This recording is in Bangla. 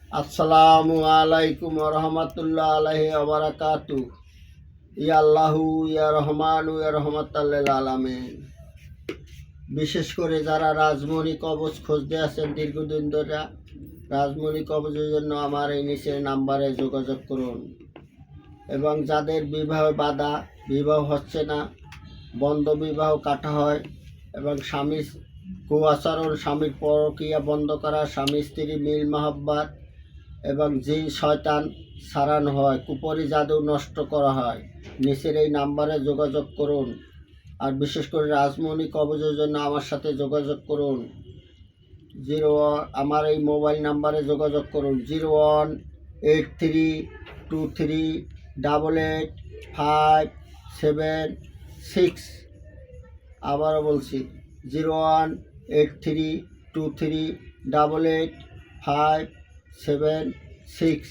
আসসালামু আলাইকুম রহমতুল্লাহ আলাইহি ওবারাকাতু। ইয়া আল্লাহু ইয়া রহমানু ইয়া রহমাতাল্লিল আলামিন। বিশেষ করে যারা রাজমণি কবচ খুঁজতে আছেন দীর্ঘদিন ধরে, রাজমণি কবচের জন্য আমার এই নিচের নাম্বারে যোগাযোগ করুন। এবং যাদের বিবাহ বাধা, বিবাহ হচ্ছে না, বন্ধ বিবাহ কাটা হয়, এবং স্বামী কুআচরণ, স্বামীর পরকীয়া বন্ধ করা, স্বামী স্ত্রী মিল মহব্বত এবং জিন শয়তান সারানো হয়, কুপরি জাদু নষ্ট করা হয়, নিচের এই নাম্বারে যোগাযোগ করুন। আর বিশেষ করে রাজমণি কবচের জন্য আমার সাথে যোগাযোগ করুন। আমার এই মোবাইল নাম্বারে যোগাযোগ করুন 0183238857 6। আবারও বলছি 0183238857 6।